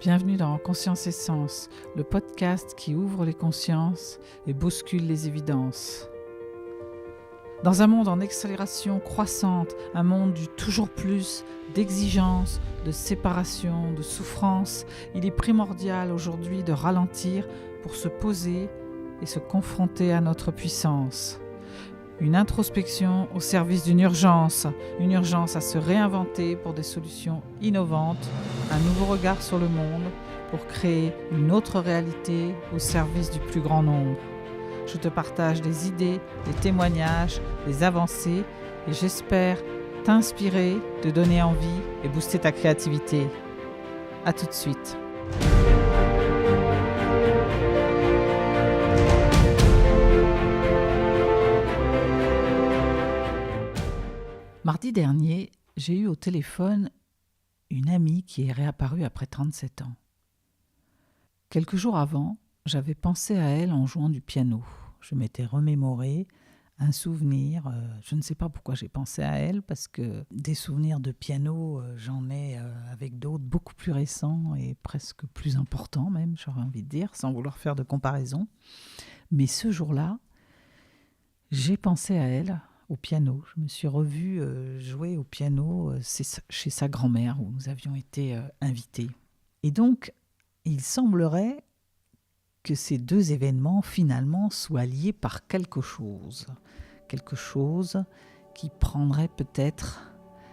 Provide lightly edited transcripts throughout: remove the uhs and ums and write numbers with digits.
Bienvenue dans Conscience et Sens, le podcast qui ouvre les consciences et bouscule les évidences. Dans un monde en accélération croissante, un monde du toujours plus, d'exigence, de séparation, de souffrance, il est primordial aujourd'hui de ralentir pour se poser et se confronter à notre puissance. Une introspection au service d'une urgence à se réinventer pour des solutions innovantes, un nouveau regard sur le monde pour créer une autre réalité au service du plus grand nombre. Je te partage des idées, des témoignages, des avancées et j'espère t'inspirer, te donner envie et booster ta créativité. À tout de suite. Mardi dernier, j'ai eu au téléphone une amie qui est réapparue après 37 ans. Quelques jours avant, j'avais pensé à elle en jouant du piano. Je m'étais remémoré un souvenir. Je ne sais pas pourquoi j'ai pensé à elle, parce que des souvenirs de piano, j'en ai avec d'autres beaucoup plus récents et presque plus importants même, j'aurais envie de dire, sans vouloir faire de comparaison. Mais ce jour-là, j'ai pensé à elle au piano. Je me suis revue jouer au piano chez sa grand-mère où nous avions été invités. Et donc, il semblerait que ces deux événements finalement soient liés par quelque chose qui prendrait peut-être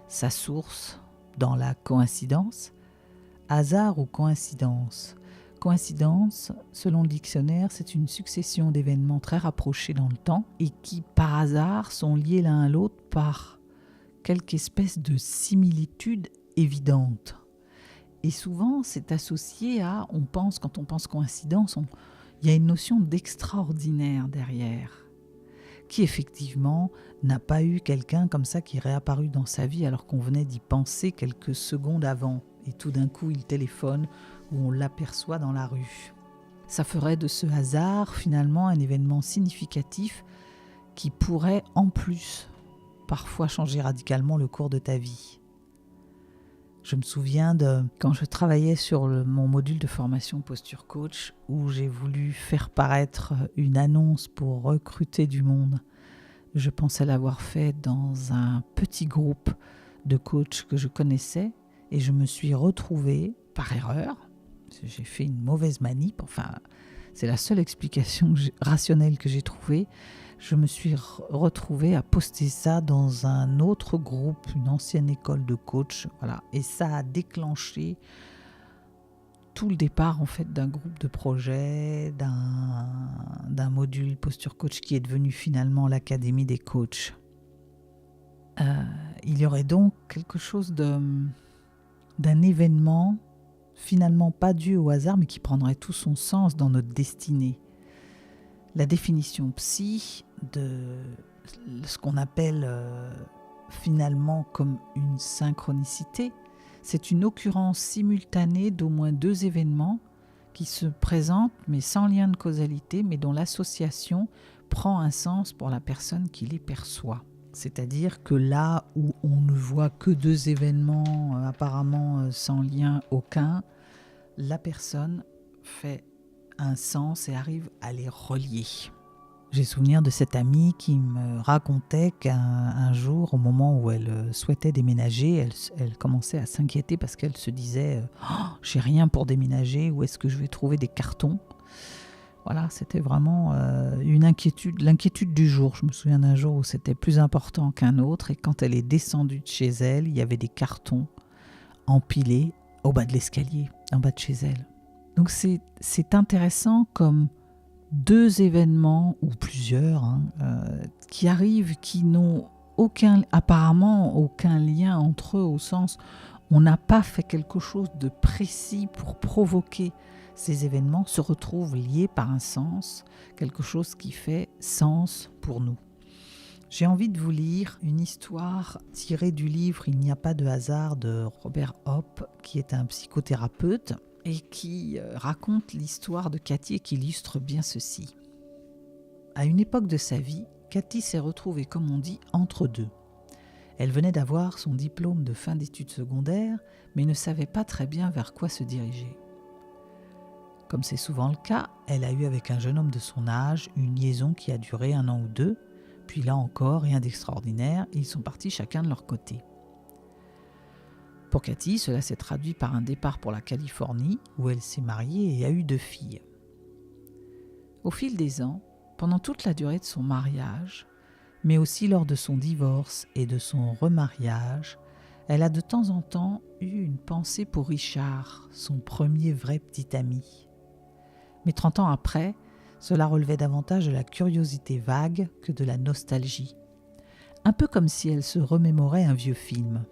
sa source dans la coïncidence. Hasard ou coïncidence ? Coïncidence, selon le dictionnaire, c'est une succession d'événements très rapprochés dans le temps et qui, par hasard, sont liés l'un à l'autre par quelque espèce de similitude évidente. Et souvent, c'est associé à, quand on pense coïncidence, il y a une notion d'extraordinaire derrière, qui effectivement n'a pas eu quelqu'un comme ça qui est réapparu dans sa vie alors qu'on venait d'y penser quelques secondes avant. Et tout d'un coup, il téléphone ou on l'aperçoit dans la rue. Ça ferait de ce hasard finalement un événement significatif qui pourrait en plus parfois changer radicalement le cours de ta vie. Je me souviens de quand je travaillais sur mon module de formation Posture Coach où j'ai voulu faire paraître une annonce pour recruter du monde. Je pensais l'avoir fait dans un petit groupe de coachs que je connaissais et je me suis retrouvée par erreur. J'ai fait une mauvaise manip, c'est la seule explication rationnelle que j'ai trouvée. Je me suis retrouvée à poster ça dans un autre groupe, une ancienne école de coach, voilà. Et ça a déclenché tout le départ en fait d'un groupe de projet, d'un module Posture Coach qui est devenu finalement l'Académie des coachs. Il y aurait donc quelque chose d'un événement finalement pas dû au hasard, mais qui prendrait tout son sens dans notre destinée. La définition psy de ce qu'on appelle finalement comme une synchronicité, c'est une occurrence simultanée d'au moins deux événements qui se présentent, mais sans lien de causalité, mais dont l'association prend un sens pour la personne qui les perçoit. C'est-à-dire que là où on ne voit que deux événements apparemment sans lien aucun, la personne fait un sens et arrive à les relier. J'ai souvenir de cette amie qui me racontait qu'un jour, au moment où elle souhaitait déménager, elle commençait à s'inquiéter parce qu'elle se disait « j'ai rien pour déménager, où est-ce que je vais trouver des cartons ?» Voilà, c'était vraiment l'inquiétude du jour. Je me souviens d'un jour où c'était plus important qu'un autre et quand elle est descendue de chez elle, il y avait des cartons empilés au bas de l'escalier, en bas de chez elle. Donc c'est intéressant comme deux événements, ou plusieurs, qui arrivent, qui n'ont apparemment aucun lien entre eux, au sens on n'a pas fait quelque chose de précis pour provoquer ces événements, se retrouvent liés par un sens, quelque chose qui fait sens pour nous. J'ai envie de vous lire une histoire tirée du livre « Il n'y a pas de hasard » de Robert Hoppe, qui est un psychothérapeute et qui raconte l'histoire de Cathy et qui illustre bien ceci. À une époque de sa vie, Cathy s'est retrouvée, comme on dit, entre deux. Elle venait d'avoir son diplôme de fin d'études secondaires, mais ne savait pas très bien vers quoi se diriger. Comme c'est souvent le cas, elle a eu avec un jeune homme de son âge une liaison qui a duré 1 an ou 2, puis là encore, rien d'extraordinaire, ils sont partis chacun de leur côté. Pour Cathy, cela s'est traduit par un départ pour la Californie, où elle s'est mariée et a eu 2 filles. Au fil des ans, pendant toute la durée de son mariage, mais aussi lors de son divorce et de son remariage, elle a de temps en temps eu une pensée pour Richard, son premier vrai petit ami. Mais 30 ans après, cela relevait davantage de la curiosité vague que de la nostalgie. Un peu comme si elle se remémorait un vieux film.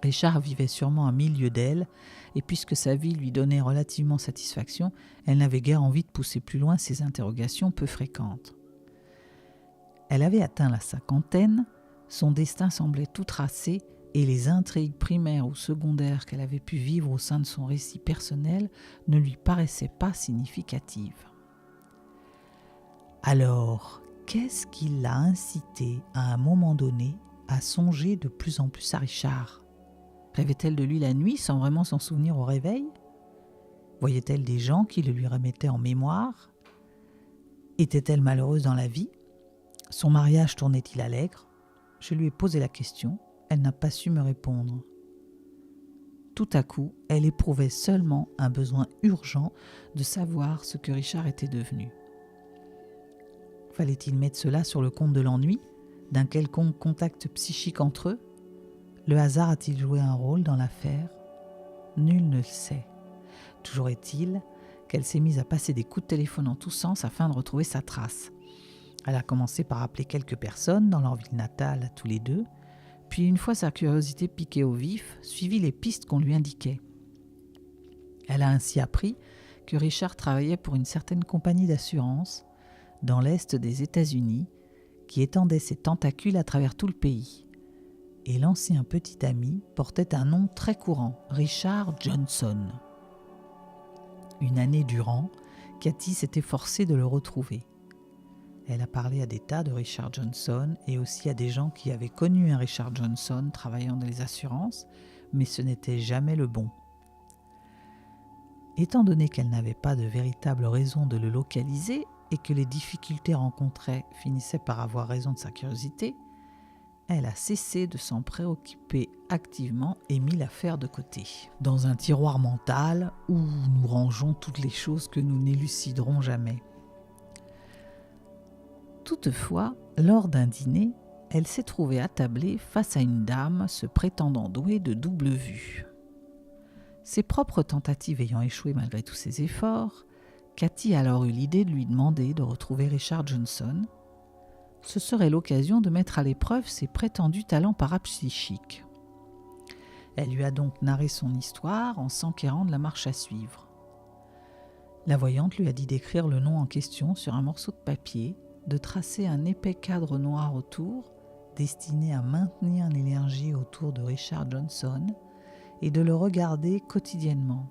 Richard vivait sûrement à 1000 lieues d'elle, et puisque sa vie lui donnait relativement satisfaction, elle n'avait guère envie de pousser plus loin ses interrogations peu fréquentes. Elle avait atteint la 50aine, son destin semblait tout tracé, et les intrigues primaires ou secondaires qu'elle avait pu vivre au sein de son récit personnel ne lui paraissaient pas significatives. Alors, qu'est-ce qui l'a incité à un moment donné à songer de plus en plus à Richard ? Rêvait-elle de lui la nuit sans vraiment s'en souvenir au réveil ? Voyait-elle des gens qui le lui remettaient en mémoire ? Était-elle malheureuse dans la vie ? Son mariage tournait-il à l'aigre ? Je lui ai posé la question, elle n'a pas su me répondre. Tout à coup, elle éprouvait seulement un besoin urgent de savoir ce que Richard était devenu. Fallait-il mettre cela sur le compte de l'ennui, d'un quelconque contact psychique entre eux ? Le hasard a-t-il joué un rôle dans l'affaire ? Nul ne le sait. Toujours est-il qu'elle s'est mise à passer des coups de téléphone en tous sens afin de retrouver sa trace. Elle a commencé par appeler quelques personnes dans leur ville natale à tous les deux, puis une fois sa curiosité piquée au vif, suivi les pistes qu'on lui indiquait. Elle a ainsi appris que Richard travaillait pour une certaine compagnie d'assurance dans l'est des États-Unis qui étendait ses tentacules à travers tout le pays. Et l'ancien petit ami portait un nom très courant, Richard Johnson. Une année durant, Cathy s'était forcée de le retrouver. Elle a parlé à des tas de Richard Johnson et aussi à des gens qui avaient connu un Richard Johnson travaillant dans les assurances, mais ce n'était jamais le bon. Étant donné qu'elle n'avait pas de véritable raison de le localiser et que les difficultés rencontrées finissaient par avoir raison de sa curiosité, elle a cessé de s'en préoccuper activement et mis l'affaire de côté, dans un tiroir mental où nous rangeons toutes les choses que nous n'éluciderons jamais. Toutefois, lors d'un dîner, elle s'est trouvée attablée face à une dame se prétendant douée de double vue. Ses propres tentatives ayant échoué malgré tous ses efforts, Cathy a alors eu l'idée de lui demander de retrouver Richard Johnson. Ce serait l'occasion de mettre à l'épreuve ses prétendus talents parapsychiques. Elle lui a donc narré son histoire en s'enquérant de la marche à suivre. La voyante lui a dit d'écrire le nom en question sur un morceau de papier, de tracer un épais cadre noir autour, destiné à maintenir l'énergie autour de Richard Johnson, et de le regarder quotidiennement.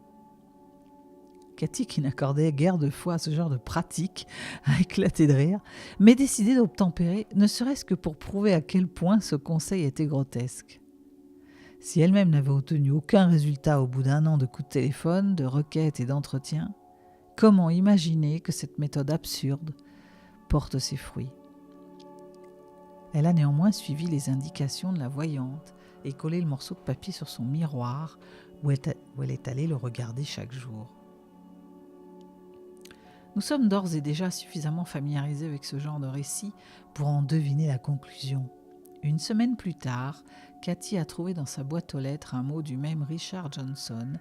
Cathy, qui n'accordait guère de foi à ce genre de pratique, a éclaté de rire, mais décidé d'obtempérer, ne serait-ce que pour prouver à quel point ce conseil était grotesque. Si elle-même n'avait obtenu aucun résultat au bout d'1 an de coups de téléphone, de requêtes et d'entretiens, comment imaginer que cette méthode absurde porte ses fruits ? Elle a néanmoins suivi les indications de la voyante et collé le morceau de papier sur son miroir où elle est allée le regarder chaque jour. Nous sommes d'ores et déjà suffisamment familiarisés avec ce genre de récit pour en deviner la conclusion. Une semaine plus tard, Cathy a trouvé dans sa boîte aux lettres un mot du même Richard Johnson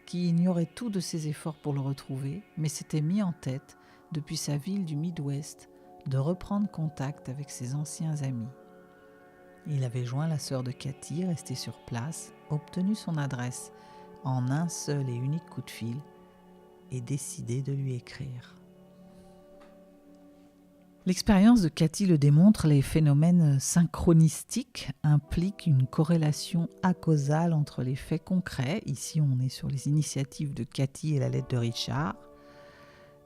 qui ignorait tout de ses efforts pour le retrouver, mais s'était mis en tête, depuis sa ville du Midwest, de reprendre contact avec ses anciens amis. Il avait joint la sœur de Cathy, restée sur place, obtenu son adresse en un seul et unique coup de fil et décidé de lui écrire. L'expérience de Cathy le démontre, les phénomènes synchronistiques impliquent une corrélation acausale entre les faits concrets, ici on est sur les initiatives de Cathy et la lettre de Richard,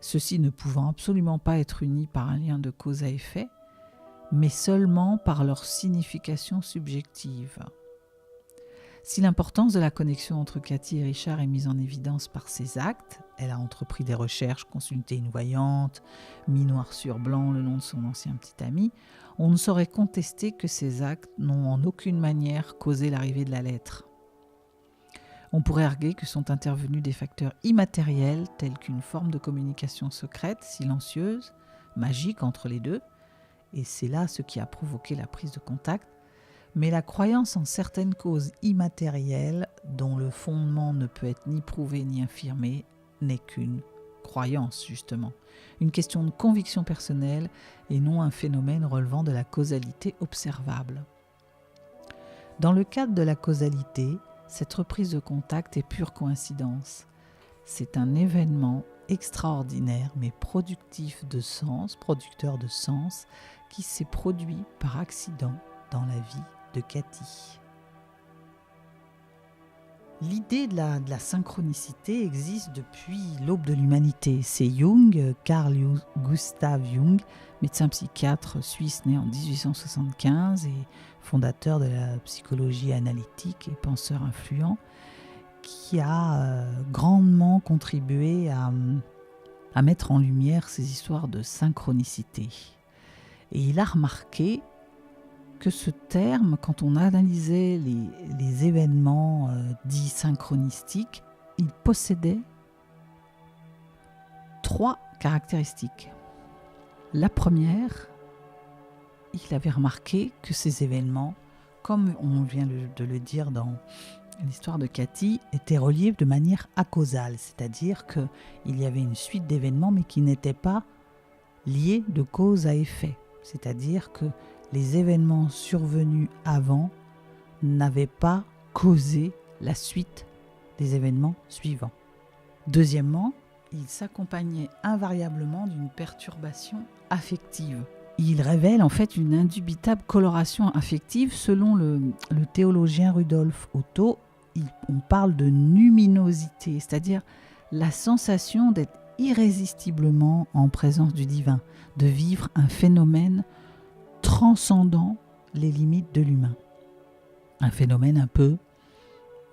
ceux-ci ne pouvant absolument pas être unis par un lien de cause à effet, mais seulement par leur signification subjective. Si l'importance de la connexion entre Cathy et Richard est mise en évidence par ses actes, elle a entrepris des recherches, consulté une voyante, mis noir sur blanc le nom de son ancien petit ami, on ne saurait contester que ces actes n'ont en aucune manière causé l'arrivée de la lettre. On pourrait arguer que sont intervenus des facteurs immatériels tels qu'une forme de communication secrète, silencieuse, magique entre les deux, et c'est là ce qui a provoqué la prise de contact, mais la croyance en certaines causes immatérielles dont le fondement ne peut être ni prouvé ni infirmé n'est qu'une croyance justement, une question de conviction personnelle et non un phénomène relevant de la causalité observable. Dans le cadre de la causalité, cette reprise de contact est pure coïncidence. C'est un événement extraordinaire mais productif de sens, producteur de sens, qui s'est produit par accident dans la vie de Cathy. L'idée de la synchronicité existe depuis l'aube de l'humanité. C'est Jung, Carl Gustav Jung, médecin psychiatre suisse né en 1875 et fondateur de la psychologie analytique et penseur influent, qui a grandement contribué à mettre en lumière ces histoires de synchronicité. Et il a remarqué que ce terme, quand on analysait les événements dits synchronistiques, il possédait 3 caractéristiques. La première, il avait remarqué que ces événements, comme on vient de le dire dans l'histoire de Cathy, étaient reliés de manière acausale, c'est-à-dire qu'il y avait une suite d'événements mais qui n'étaient pas liés de cause à effet, c'est-à-dire que les événements survenus avant n'avaient pas causé la suite des événements suivants. Deuxièmement, il s'accompagnait invariablement d'une perturbation affective. Il révèle en fait une indubitable coloration affective. Selon le théologien Rudolf Otto, on parle de numinosité, c'est-à-dire la sensation d'être irrésistiblement en présence du divin, de vivre un phénomène transcendant les limites de l'humain. Un phénomène un peu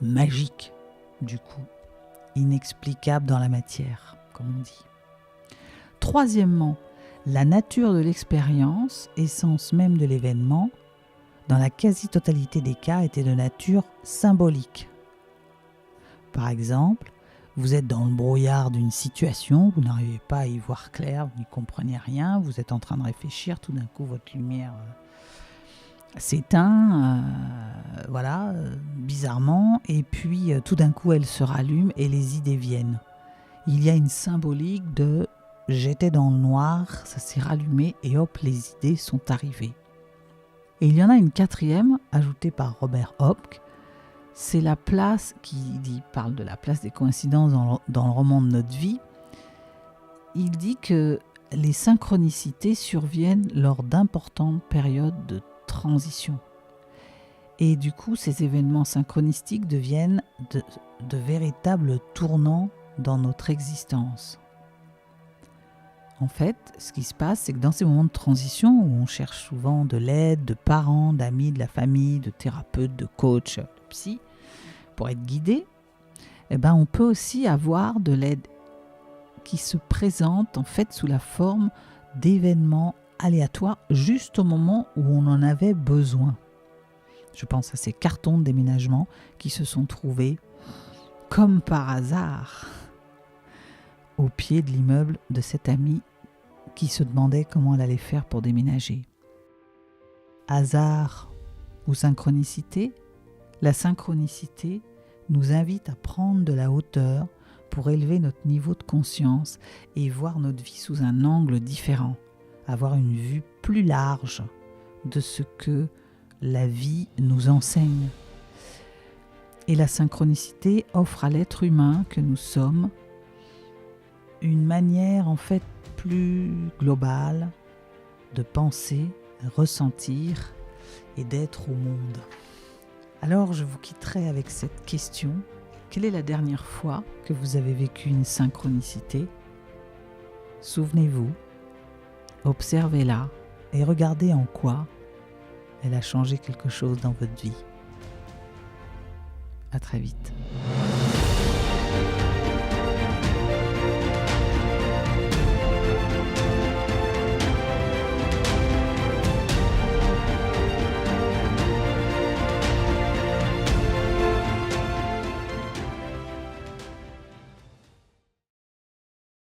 magique, du coup, inexplicable dans la matière, comme on dit. Troisièmement, la nature de l'expérience, essence même de l'événement, dans la quasi-totalité des cas, était de nature symbolique. Par exemple, vous êtes dans le brouillard d'une situation, vous n'arrivez pas à y voir clair, vous n'y comprenez rien, vous êtes en train de réfléchir, tout d'un coup votre lumière s'éteint, bizarrement, et puis tout d'un coup elle se rallume et les idées viennent. Il y a une symbolique de « j'étais dans le noir, ça s'est rallumé et hop, les idées sont arrivées ». Et il y en a une quatrième, ajoutée par Robert Hopke, c'est la place, parle de la place des coïncidences dans le roman de notre vie. Il dit que les synchronicités surviennent lors d'importantes périodes de transition. Et du coup, ces événements synchronistiques deviennent de véritables tournants dans notre existence. En fait, ce qui se passe, c'est que dans ces moments de transition où on cherche souvent de l'aide, de parents, d'amis, de la famille, de thérapeutes, de coachs, de psy, pour être guidé, on peut aussi avoir de l'aide qui se présente en fait sous la forme d'événements aléatoires juste au moment où on en avait besoin. Je pense à ces cartons de déménagement qui se sont trouvés comme par hasard au pied de l'immeuble de cette amie qui se demandait comment elle allait faire pour déménager. Hasard ou synchronicité? La synchronicité nous invite à prendre de la hauteur pour élever notre niveau de conscience et voir notre vie sous un angle différent, avoir une vue plus large de ce que la vie nous enseigne. Et la synchronicité offre à l'être humain que nous sommes une manière en fait plus globale de penser, ressentir et d'être au monde. Alors je vous quitterai avec cette question. Quelle est la dernière fois que vous avez vécu une synchronicité? Souvenez-vous, observez-la et regardez en quoi elle a changé quelque chose dans votre vie. À très vite.